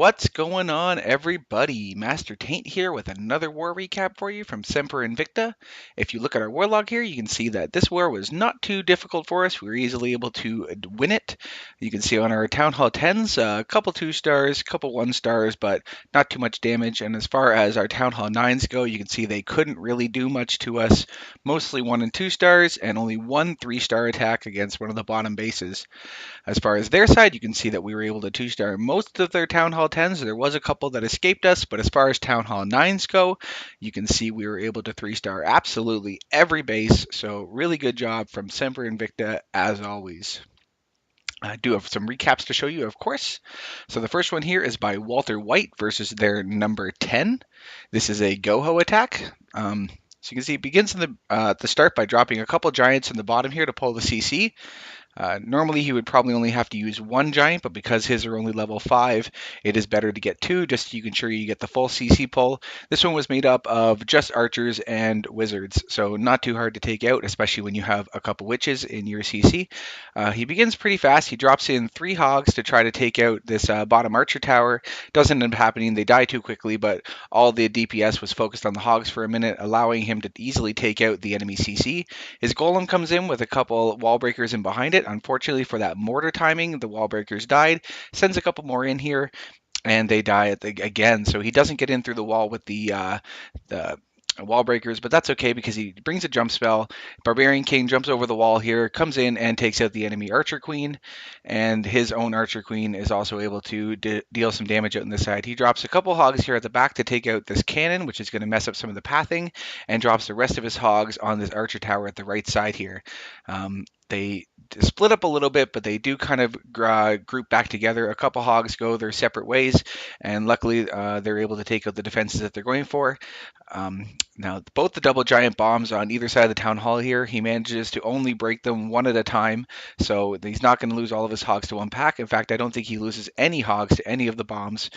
What's going on, everybody? Master Taint here with another war recap for you from Semper Invicta. If you look at our war log here, you can see that this war was not too difficult for us. We were easily able to win it. You can see on our Town Hall 10s, a couple 2 stars, a couple 1 stars, but not too much damage. And as far as our Town Hall 9s go, you can see they couldn't really do much to us. Mostly 1 and 2 stars, and only 1 3-star attack against one of the bottom bases. As far as their side, you can see that we were able to 2-star most of their Town Hall 10s. There was a couple that escaped us, but as far as Town Hall 9s go, you can see we were able to 3-star absolutely every base. So really good job from Semper Invicta as always. I do have some recaps to show you, of course. So the first one here is by Walter White versus their number 10. This is a GoHo attack. So you can see it begins in the start by dropping a couple giants in the bottom here to pull the CC. Normally he would probably only have to use 1 giant, but because his are only level 5, it is better to get 2 just so you can ensure you get the full CC pull. This one was made up of just archers and wizards, so not too hard to take out, especially when you have a couple witches in your CC. He begins pretty fast. He drops in 3 hogs to try to take out this bottom archer tower. Doesn't end up happening. They die too quickly, but all the DPS was focused on the hogs for a minute, allowing him to easily take out the enemy CC. His golem comes in with a couple wall breakers in behind it. Unfortunately for that mortar timing, the wall breakers died. Sends a couple more in here, and they die again. So he doesn't get in through the wall with the wall breakers, but that's okay because he brings a jump spell. Barbarian King jumps over the wall here, comes in and takes out the enemy Archer Queen, and his own Archer Queen is also able to deal some damage out on this side. He drops a couple hogs here at the back to take out this cannon, which is going to mess up some of the pathing, and drops the rest of his hogs on this Archer Tower at the right side here. They split up a little bit, but they do kind of group back together. A couple hogs go their separate ways, and luckily they're able to take out the defenses that they're going for. Now, both the double giant bombs on either side of the town hall here, he manages to only break them one at a time, so he's not going to lose all of his hogs to one pack. In fact, I don't think he loses any hogs to any of the bombs.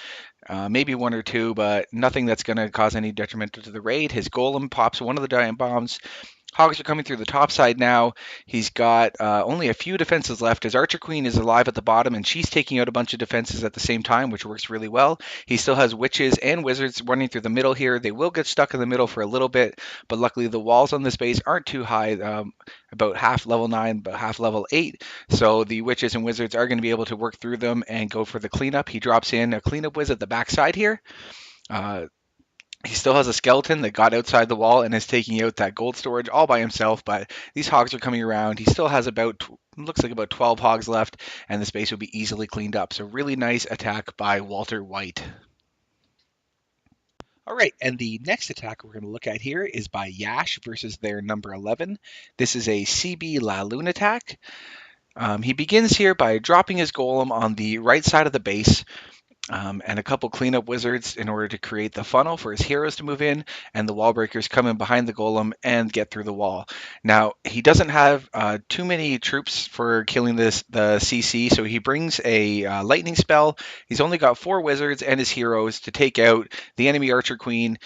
Maybe 1 or 2, but nothing that's going to cause any detriment to the raid. His golem pops one of the giant bombs. Hogs are coming through the top side now. He's got only a few defenses left. His Archer Queen is alive at the bottom, and she's taking out a bunch of defenses at the same time, which works really well. He still has witches and wizards running through the middle here. They will get stuck in the middle for a little bit, but luckily the walls on this base aren't too high, about half level 9, but half level 8. So the witches and wizards are going to be able to work through them and go for the cleanup. He drops in a cleanup whiz at the back side here. He still has a skeleton that got outside the wall and is taking out that gold storage all by himself, but these hogs are coming around. He still has looks like about 12 hogs left, and the space will be easily cleaned up. So really nice attack by Walter White. All right, and the next attack we're going to look at here is by Yash versus their number 11. This is a CB LaLoon attack. He begins here by dropping his golem on the right side of the base, and a couple cleanup wizards in order to create the funnel for his heroes to move in, and the wall breakers come in behind the golem and get through the wall. Now, he doesn't have too many troops for killing the CC, so he brings a lightning spell. He's only got 4 wizards and his heroes to take out the enemy Archer Queen,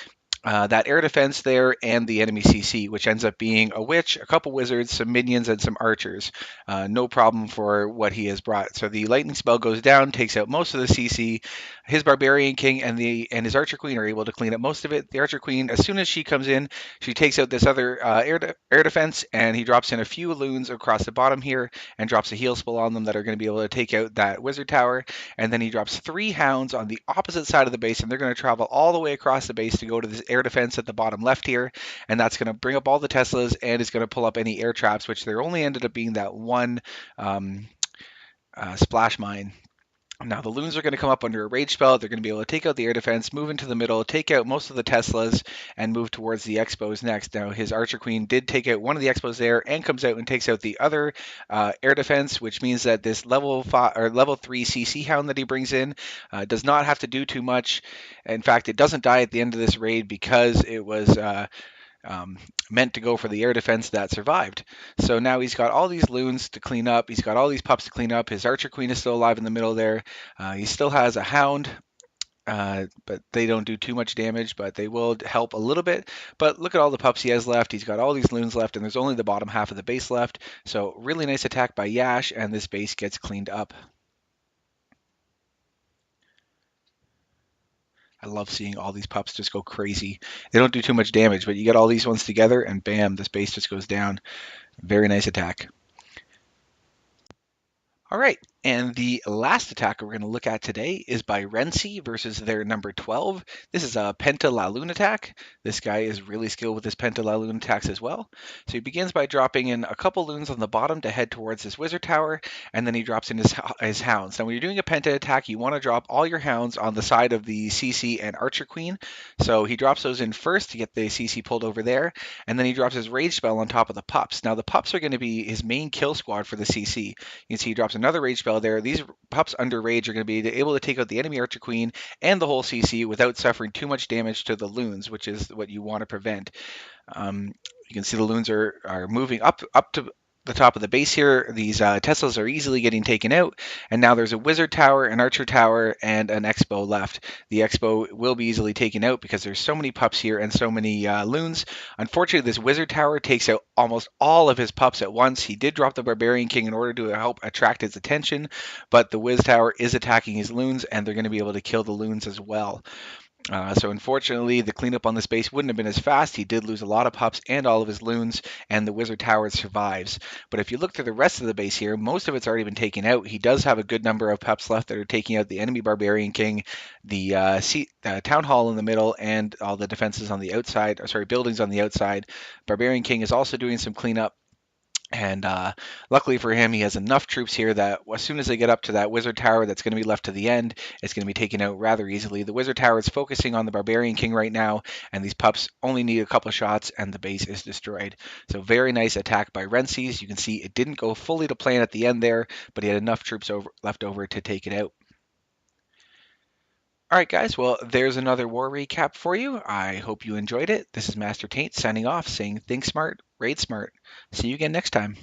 that air defense there, and the enemy CC, which ends up being a witch, a couple wizards, some minions, and some archers. No problem for what he has brought. So the lightning spell goes down, takes out most of the CC. His Barbarian King and his Archer Queen are able to clean up most of it. The Archer Queen, as soon as she comes in, she takes out this other air defense, and he drops in a few loons across the bottom here and drops a heal spell on them that are going to be able to take out that wizard tower. And then he drops 3 hounds on the opposite side of the base, and they're going to travel all the way across the base to go to this air defense at the bottom left here, and that's going to bring up all the Teslas and is going to pull up any air traps, which there only ended up being that one splash mine. Now the loons are going to come up under a rage spell. They're going to be able to take out the air defense, move into the middle, take out most of the Teslas, and move towards the Expos next. Now his Archer Queen did take out one of the Expos there and comes out and takes out the other air defense, which means that this level 3 CC Hound that he brings in does not have to do too much. In fact, it doesn't die at the end of this raid because it was meant to go for the air defense that survived. So now he's got all these loons to clean up. He's got all these pups to clean up. His Archer Queen is still alive in the middle there. He still has a hound, but they don't do too much damage, but they will help a little bit. But look at all the pups he has left. He's got all these loons left, and there's only the bottom half of the base left. So really nice attack by Yash, and this base gets cleaned up. I love seeing all these pups just go crazy. They don't do too much damage, but you get all these ones together and bam, this base just goes down. Very nice attack. All right, and the last attacker we're going to look at today is by Rency versus their number 12. This is a Penta LaLoon attack. This guy is really skilled with his Penta LaLoon attacks as well. So he begins by dropping in a couple loons on the bottom to head towards this wizard tower, and then he drops in his hounds. Now when you're doing a Penta attack, you want to drop all your hounds on the side of the CC and Archer Queen. So he drops those in first to get the CC pulled over there, and then he drops his rage spell on top of the pups. Now the pups are going to be his main kill squad for the CC. You can see he drops another rage spell there. These pups under rage are going to be able to take out the enemy Archer Queen and the whole CC without suffering too much damage to the loons, which is what you want to prevent. You can see the loons are moving up to the top of the base here. These Teslas are easily getting taken out, and now there's a wizard tower, an archer tower, and an expo left. The expo will be easily taken out because there's so many pups here and so many loons. Unfortunately, this wizard tower takes out almost all of his pups at once. He did drop the barbarian king in order to help attract his attention, but the wiz tower is attacking his loons, and they're going to be able to kill the loons as well. So unfortunately, the cleanup on this base wouldn't have been as fast. He did lose a lot of pups and all of his loons, and the wizard tower survives. But if you look through the rest of the base here, most of it's already been taken out. He does have a good number of pups left that are taking out the enemy barbarian king, the town hall in the middle, and all the defenses on the outside. Or sorry, buildings on the outside. Barbarian king is also doing some cleanup. And luckily for him, he has enough troops here that as soon as they get up to that wizard tower that's going to be left to the end, it's going to be taken out rather easily. The wizard tower is focusing on the barbarian king right now, and these pups only need a couple of shots, and the base is destroyed. So very nice attack by rencys. You can see it didn't go fully to plan at the end there, but he had enough troops left over to take it out. All right, guys. Well, there's another war recap for you. I hope you enjoyed it. This is Master Taint signing off, saying think smart, raid smart. See you again next time.